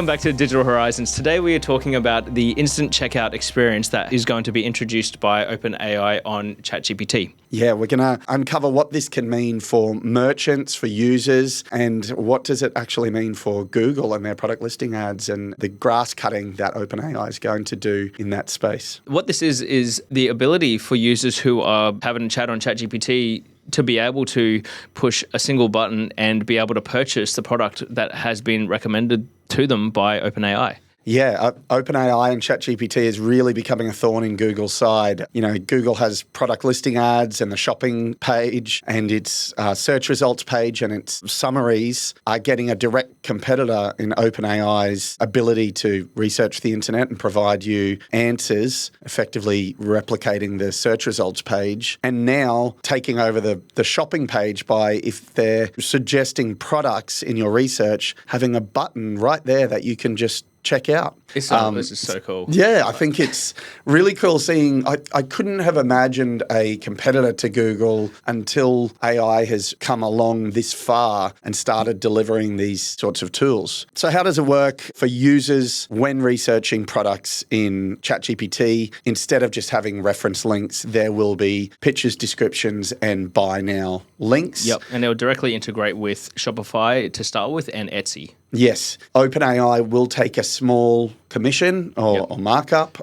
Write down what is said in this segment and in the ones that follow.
Welcome back to Digital Horizons. Today we are talking about the instant checkout experience that is going to be introduced by OpenAI on ChatGPT. Yeah, we're going to uncover what this can mean for merchants, for users, and what does it actually mean for Google and their product listing ads and the grass cutting that OpenAI is going to do in that space. What this is the ability for users who are having a chat on ChatGPT to be able to push a single button and be able to purchase the product that has been recommended to them by OpenAI. Yeah, OpenAI and ChatGPT is really becoming a thorn in Google's side. You know, Google has product listing ads and the shopping page and its search results page and its summaries are getting a direct competitor in OpenAI's ability to research the internet and provide you answers, effectively replicating the search results page, and now taking over the shopping page by, if they're suggesting products in your research, having a button right there that you can just check out. This is so cool. Yeah, I think it's really cool seeing. I couldn't have imagined a competitor to Google until AI has come along this far and started delivering these sorts of tools. So how does it work for users when researching products in ChatGPT? Instead of just having reference links, there will be pictures, descriptions, and buy now links. Yep, and they'll directly integrate with Shopify to start with and Etsy. Yes. OpenAI will take a small commission or markup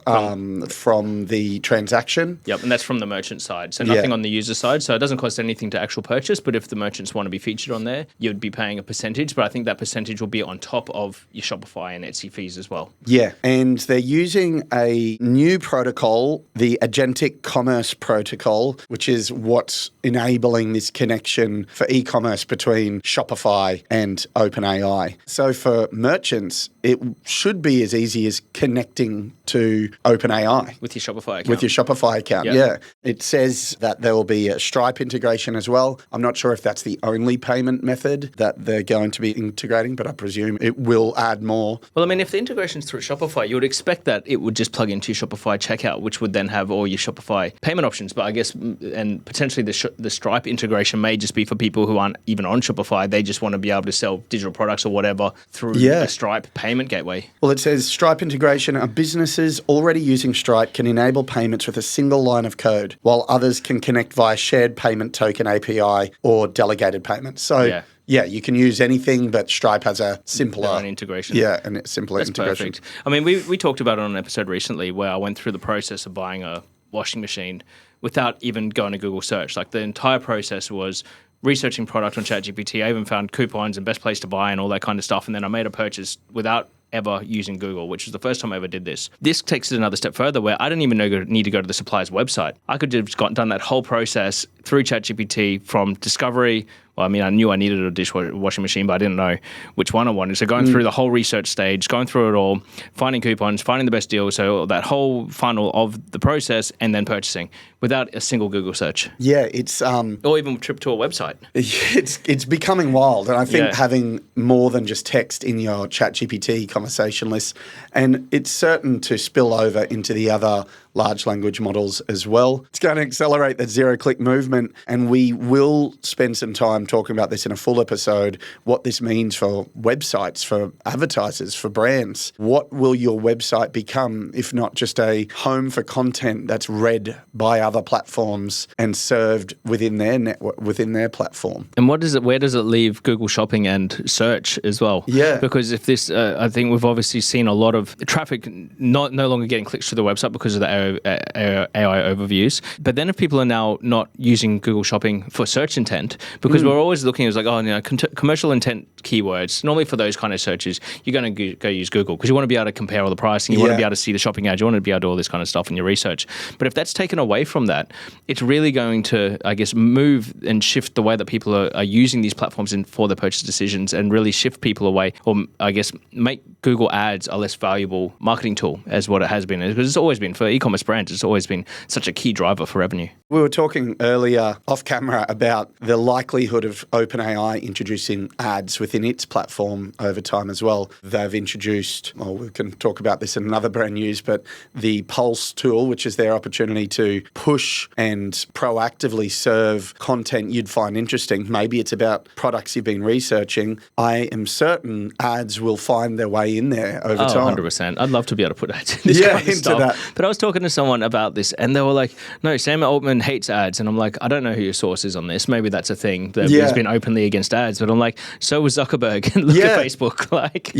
from the transaction. Yep, and that's from the merchant side. So nothing on the user side. So it doesn't cost anything to actual purchase, but if the merchants want to be featured on there, you'd be paying a percentage, but I think that percentage will be on top of your Shopify and Etsy fees as well. Yeah, and they're using a new protocol, the agentic commerce protocol, which is what's enabling this connection for e-commerce between Shopify and OpenAI. So for merchants, it should be as easy as connecting to OpenAI. With your Shopify account. With your Shopify account, yeah. It says that there will be a Stripe integration as well. I'm not sure if that's the only payment method that they're going to be integrating, but I presume it will add more. Well, I mean, if the integration's through Shopify, you would expect that it would just plug into your Shopify checkout, which would then have all your Shopify payment options. But I guess, and potentially the Stripe integration may just be for people who aren't even on Shopify. They just want to be able to sell digital products or whatever through the Stripe payment gateway. Well, it says Stripe integration. Businesses already using Stripe can enable payments with a single line of code, while others can connect via shared payment token API or delegated payments. So yeah, you can use anything, but Stripe has a simpler integration. Yeah, and it's simpler That's integration. Perfect. I mean, we talked about it on an episode recently where I went through the process of buying a washing machine without even going to Google search. Like the entire process was researching product on ChatGPT. I even found coupons and best place to buy and all that kind of stuff. And then I made a purchase without ever using Google, which was the first time I ever did this. This takes it another step further where I didn't even need to go to the supplier's website. I could have just done that whole process through ChatGPT from discovery. Well, I mean, I knew I needed a dishwashing machine, but I didn't know which one I wanted. So going through the whole research stage, going through it all, finding coupons, finding the best deal, so that whole funnel of the process and then purchasing without a single Google search. Yeah, it's... or even a trip to a website. It's becoming wild. And I think having more than just text in your ChatGPT conversation list, and it's certain to spill over into the other large language models as well. It's going to accelerate that zero-click movement, and we will spend some time talking about this in a full episode, what this means for websites, for advertisers, for brands. What will your website become if not just a home for content that's read by other platforms and served within their network, within their platform? And where does it leave Google Shopping and search as well? Yeah. Because if this, I think we've obviously seen a lot of traffic no longer getting clicks to the website because of the AI overviews. But then if people are now not using Google Shopping for search intent, because we're always looking at commercial intent keywords, normally for those kind of searches, you're going to go use Google because you want to be able to compare all the pricing, you want to be able to see the shopping ads, you want to be able to do all this kind of stuff in your research. But if that's taken away from that, it's really going to, I guess, move and shift the way that people are using these platforms for their purchase decisions and really shift people away, or I guess make Google Ads a less valuable marketing tool as what it has been. Because it's always been, for e-commerce brands, it's always been such a key driver for revenue. We were talking earlier off camera about the likelihood of OpenAI introducing ads within its platform over time as well. They've introduced, well, we can talk about this in another brand news, but the Pulse tool, which is their opportunity to push and proactively serve content you'd find interesting. Maybe it's about products you've been researching. I am certain ads will find their way in there over time. 100%. I'd love to be able to put ads in this kind of into stuff. that. But I was talking to someone about this and they were like, no, Sam Altman hates ads. And I'm like, I don't know who your source is on this. Maybe that's a thing that has been openly against ads. But I'm like, so was Zuckerberg. And look at Facebook. Like,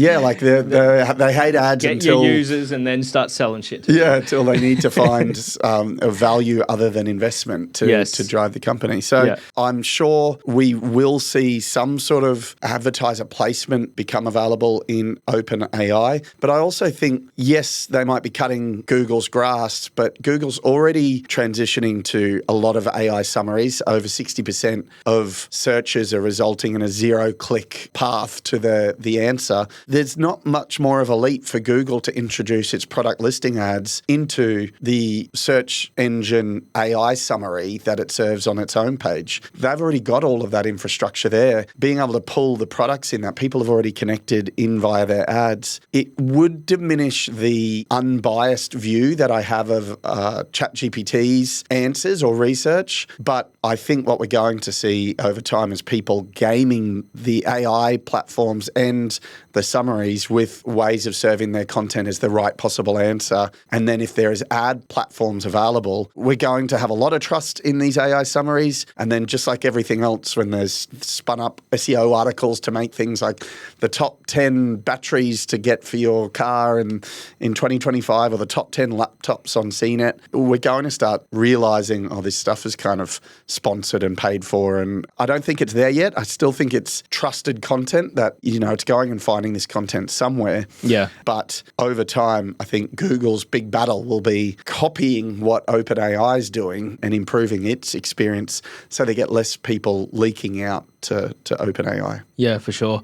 they hate ads get until your users and then start selling shit to them. until they need to find a value other than investment to drive the company. So I'm sure we will see some sort of advertiser placement become available in OpenAI. But I also think, yes, they might be cutting Google's grass, but Google's already transitioning to a lot of AI summaries. Over 60% of searches are resulting in a zero-click path to the answer. There's not much more of a leap for Google to introduce its product listing ads into the search engine AI summary that it serves on its own page. They've already got all of that infrastructure there. Being able to pull the products in that people have already connected in via their ads, it would diminish the unbiased view that I have of ChatGPT's answers or research. But I think what we're going to see over time is people gaming the AI platforms and the summaries with ways of serving their content as the right possible answer. And then if there is ad platforms available, we're going to have a lot of trust in these AI summaries. And then just like everything else, when there's spun up SEO articles to make things like the top 10 batteries to get for your car in 2025 or the top 10 laptops on CNET, we're going to start realizing, oh, this stuff is kind of sponsored and paid for. And I don't think it's there yet. I still think it's trusted content that, it's going and finding this content somewhere. Yeah. But over time, I think Google's big battle will be copying what OpenAI is doing and improving its experience so they get less people leaking out to OpenAI. Yeah, for sure.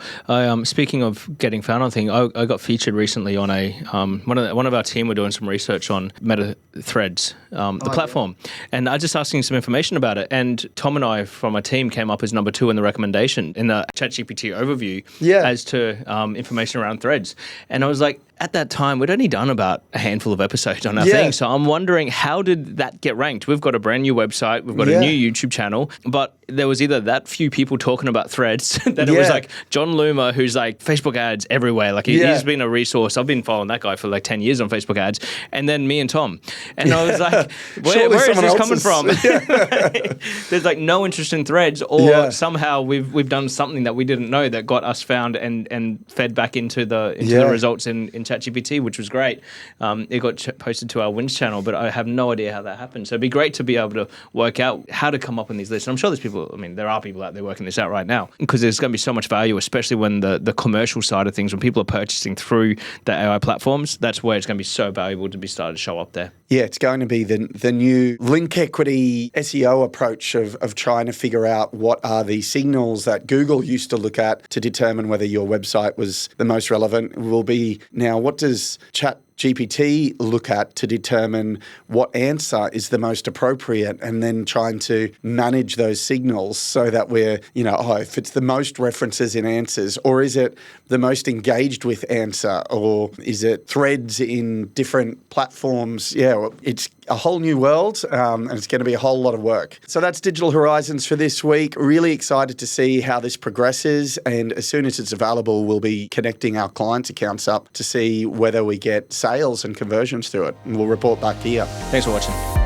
Speaking of getting found on thing, I got featured recently on a one of our team were doing some research on Meta Threads, the platform, and I just asking some information about it. And Tom and I from our team came up as number 2 in the recommendation in the ChatGPT overview as to information around Threads. And I was like, at that time, we'd only done about a handful of episodes on our thing. So I'm wondering, how did that get ranked? We've got a brand new website. We've got a new YouTube channel. But there was either that few people talking about Threads that it was like John Loomer, who's like Facebook ads everywhere. Like he's been a resource. I've been following that guy for like 10 years on Facebook ads. And then me and Tom. And I was like, where is this coming from? There's like no interest in Threads, or somehow we've done something that we didn't know that got us found and fed back into the results in ChatGPT, which was great. It got posted to our Wins channel, but I have no idea how that happened. So it'd be great to be able to work out how to come up on these lists. And I'm sure there's people, there are people out there working this out right now, because there's going to be so much value, especially when the commercial side of things, when people are purchasing through the AI platforms, that's where it's going to be so valuable to be started to show up there. Yeah, it's going to be the new link equity SEO approach of trying to figure out what are the signals that Google used to look at to determine whether your website was the most relevant. Will be now, what does ChatGPT look at to determine what answer is the most appropriate, and then trying to manage those signals so that we're, if it's the most references in answers, or is it the most engaged with answer, or is it threads in different platforms? Yeah, it's a whole new world, and it's going to be a whole lot of work. So that's Digital Horizons for this week. Really excited to see how this progresses, and as soon as it's available, we'll be connecting our clients' accounts up to see whether we get sales and conversions through it, and we'll report back here. Thanks for watching.